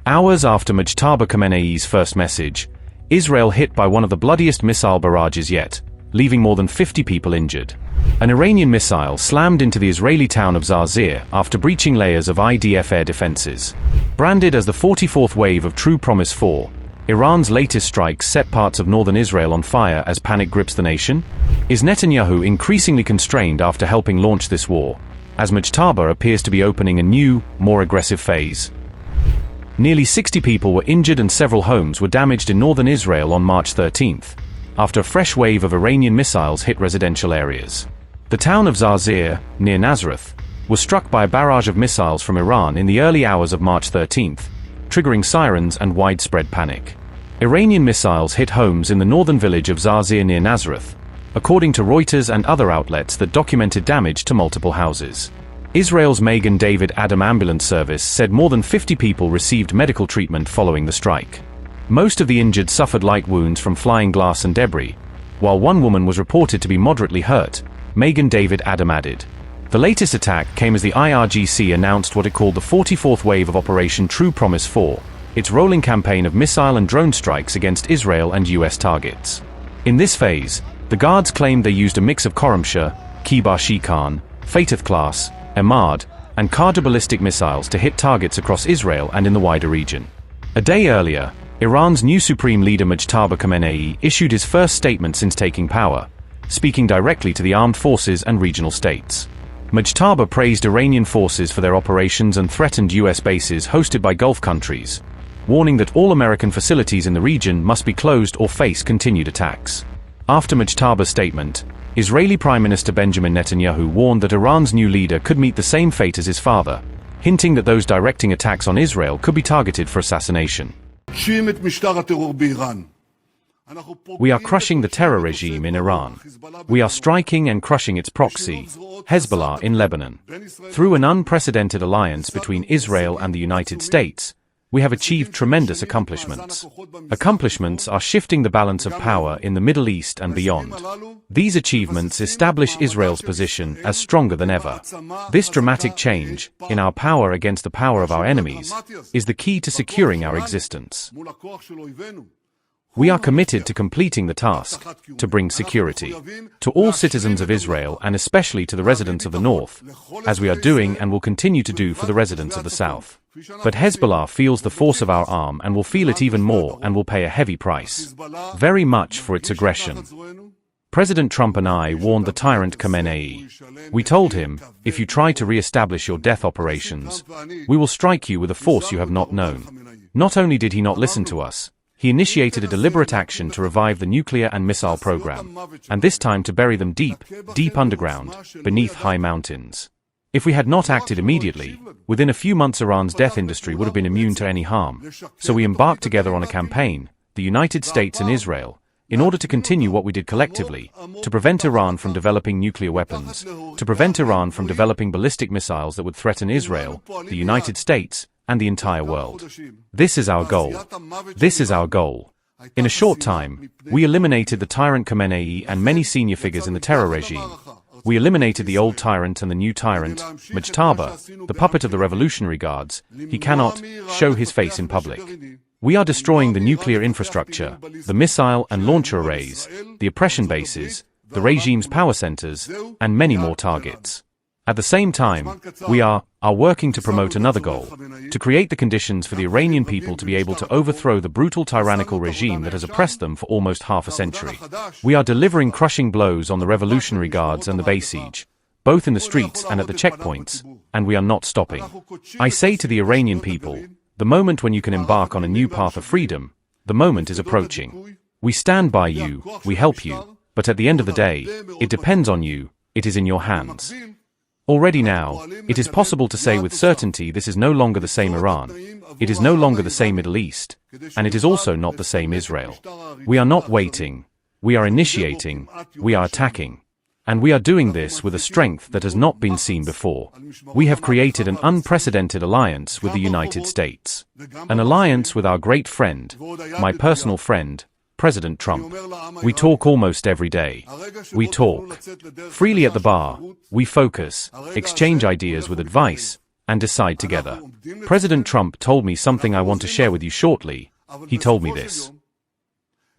Hours after Mojtaba Khamenei's first message, Israel hit by one of the bloodiest missile barrages yet, leaving more than 50 people injured. An Iranian missile slammed into the Israeli town of Zarzir after breaching layers of IDF air defenses. Branded as the 44th wave of True Promise 4, Iran's latest strikes set parts of northern Israel on fire as panic grips the nation. Is Netanyahu increasingly constrained after helping launch this war, as Mojtaba appears to be opening a new, more aggressive phase? Nearly 60 people were injured and several homes were damaged in northern Israel on March 13th, after a fresh wave of Iranian missiles hit residential areas. The town of Zarzir, near Nazareth, was struck by a barrage of missiles from Iran in the early hours of March 13th, triggering sirens and widespread panic. Iranian missiles hit homes in the northern village of Zarzir near Nazareth, according to Reuters and other outlets that documented damage to multiple houses. Israel's Magen David Adom ambulance service said more than 50 people received medical treatment following the strike. Most of the injured suffered light wounds from flying glass and debris, while one woman was reported to be moderately hurt, Magen David Adom added. The latest attack came as the IRGC announced what it called the 44th wave of Operation True Promise 4, its rolling campaign of missile and drone strikes against Israel and US targets. In this phase, the guards claimed they used a mix of Khorramshahr, Kheibar Shekan, Fateh class, Emad and Qadr ballistic missiles to hit targets across Israel and in the wider region. A day earlier, Iran's new Supreme Leader Mojtaba Khamenei issued his first statement since taking power, speaking directly to the armed forces and regional states. Mojtaba praised Iranian forces for their operations and threatened US bases hosted by Gulf countries, warning that all American facilities in the region must be closed or face continued attacks. After Mojtaba's statement, Israeli Prime Minister Benjamin Netanyahu warned that Iran's new leader could meet the same fate as his father, hinting that those directing attacks on Israel could be targeted for assassination. We are crushing the terror regime in Iran. We are striking and crushing its proxy, Hezbollah in Lebanon. Through an unprecedented alliance between Israel and the United States, we have achieved tremendous accomplishments. Accomplishments are shifting the balance of power in the Middle East and beyond. These achievements establish Israel's position as stronger than ever. This dramatic change, in our power against the power of our enemies, is the key to securing our existence. We are committed to completing the task, to bring security to all citizens of Israel and especially to the residents of the north, as we are doing and will continue to do for the residents of the south. But Hezbollah feels the force of our arm and will feel it even more and will pay a heavy price. Very much for its aggression. President Trump and I warned the tyrant Khamenei. We told him, if you try to re-establish your death operations, we will strike you with a force you have not known. Not only did he not listen to us, he initiated a deliberate action to revive the nuclear and missile program, and this time to bury them deep, deep underground, beneath high mountains. If we had not acted immediately, within a few months Iran's death industry would have been immune to any harm. So we embarked together on a campaign, the United States and Israel, in order to continue what we did collectively, to prevent Iran from developing nuclear weapons, to prevent Iran from developing ballistic missiles that would threaten Israel, the United States, and the entire world. This is our goal. This is our goal. In a short time, we eliminated the tyrant Khamenei and many senior figures in the terror regime. We eliminated the old tyrant and the new tyrant, Mojtaba, the puppet of the Revolutionary Guards. He cannot show his face in public. We are destroying the nuclear infrastructure, the missile and launcher arrays, the oppression bases, the regime's power centers, and many more targets. At the same time, we are working to promote another goal, to create the conditions for the Iranian people to be able to overthrow the brutal tyrannical regime that has oppressed them for almost half a century. We are delivering crushing blows on the Revolutionary Guards and the Basij, both in the streets and at the checkpoints, and we are not stopping. I say to the Iranian people, the moment when you can embark on a new path of freedom, the moment is approaching. We stand by you, we help you, but at the end of the day, it depends on you, it is in your hands. Already now, it is possible to say with certainty this is no longer the same Iran, it is no longer the same Middle East, and it is also not the same Israel. We are not waiting, we are initiating, we are attacking. And we are doing this with a strength that has not been seen before. We have created an unprecedented alliance with the United States. An alliance with our great friend, my personal friend, President Trump. We talk almost every day. We talk freely at the bar, we focus, exchange ideas with advice, and decide together. President Trump told me something I want to share with you shortly. He told me this.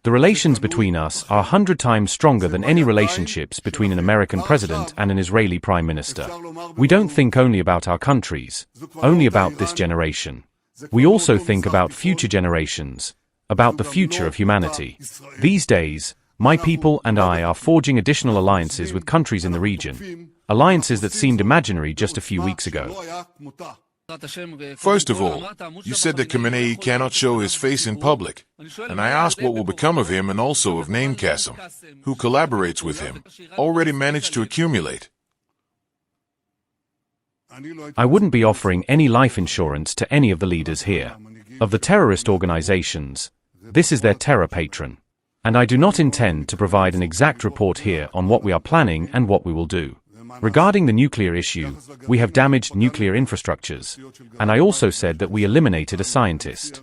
The relations between us are 100 times stronger than any relationships between an American president and an Israeli prime minister. We don't think only about our countries, only about this generation. We also think about future generations, about the future of humanity. These days, my people and I are forging additional alliances with countries in the region, alliances that seemed imaginary just a few weeks ago. First of all, you said that Khamenei cannot show his face in public, and I ask what will become of him and also of Naim Qassem, who collaborates with him, already managed to accumulate. I wouldn't be offering any life insurance to any of the leaders here. Of the terrorist organizations, this is their terror patron. And I do not intend to provide an exact report here on what we are planning and what we will do. Regarding the nuclear issue, we have damaged nuclear infrastructures, and I also said that we eliminated a scientist.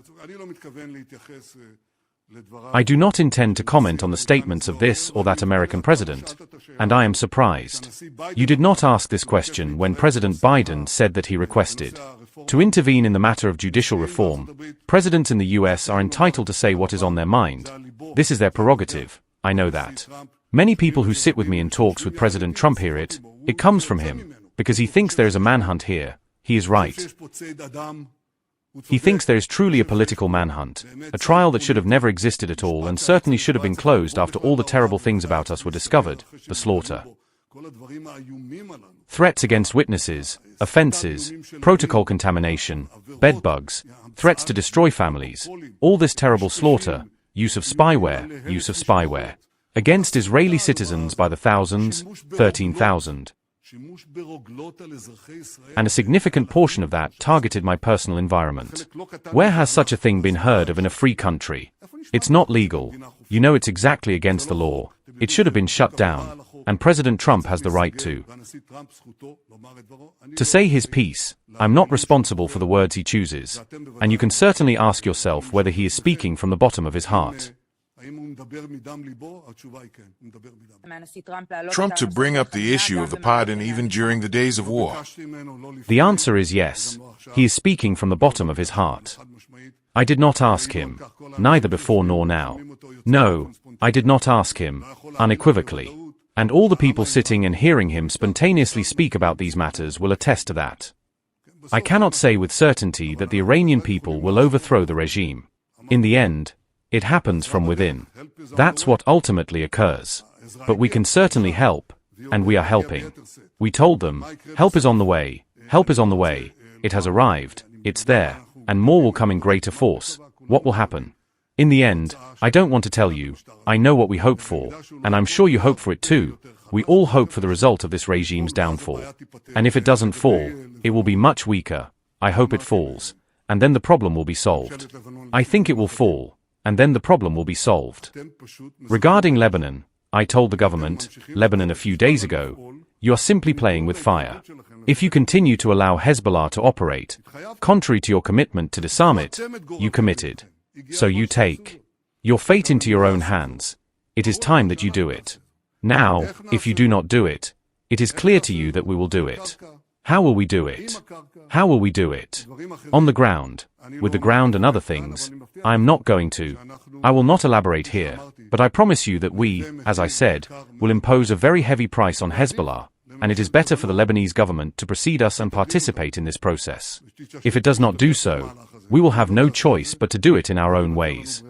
I do not intend to comment on the statements of this or that American president, and I am surprised. You did not ask this question when President Biden said that he requested to intervene in the matter of judicial reform. Presidents in the US are entitled to say what is on their mind. This is their prerogative, I know that. Many people who sit with me in talks with President Trump hear it. It comes from him, because he thinks there is a manhunt here. He is right. He thinks there is truly a political manhunt, a trial that should have never existed at all and certainly should have been closed after all the terrible things about us were discovered, the slaughter. Threats against witnesses, offenses, protocol contamination, bedbugs, threats to destroy families, all this terrible slaughter, use of spyware, against Israeli citizens by the thousands, 13,000. And a significant portion of that targeted my personal environment. Where has such a thing been heard of in a free country? It's not legal. You know it's exactly against the law. It should have been shut down, and President Trump has the right to say his piece. I'm not responsible for the words he chooses, and you can certainly ask yourself whether he is speaking from the bottom of his heart. Trump to bring up the issue of the pardon even during the days of war. The answer is yes. He is speaking from the bottom of his heart. I did not ask him, neither before nor now. No, I did not ask him, unequivocally. And all the people sitting and hearing him spontaneously speak about these matters will attest to that. I cannot say with certainty that the Iranian people will overthrow the regime. In the end, it happens from within. That's what ultimately occurs. But we can certainly help, and we are helping. We told them, help is on the way, help is on the way, it has arrived, it's there, and more will come in greater force. What will happen? In the end, I don't want to tell you. I know what we hope for, and I'm sure you hope for it too. We all hope for the result of this regime's downfall. And if it doesn't fall, it will be much weaker. I hope it falls, and then the problem will be solved. I think it will fall, and then the problem will be solved. Regarding Lebanon, I told the government, Lebanon a few days ago, you are simply playing with fire. If you continue to allow Hezbollah to operate, contrary to your commitment to disarm it, you committed. So you take your fate into your own hands. It is time that you do it. Now, if you do not do it, it is clear to you that we will do it. How will we do it? How will we do it? On the ground, with the ground and other things, I am not going to. I will not elaborate here, but I promise you that we, as I said, will impose a very heavy price on Hezbollah, and it is better for the Lebanese government to precede us and participate in this process. If it does not do so, we will have no choice but to do it in our own ways.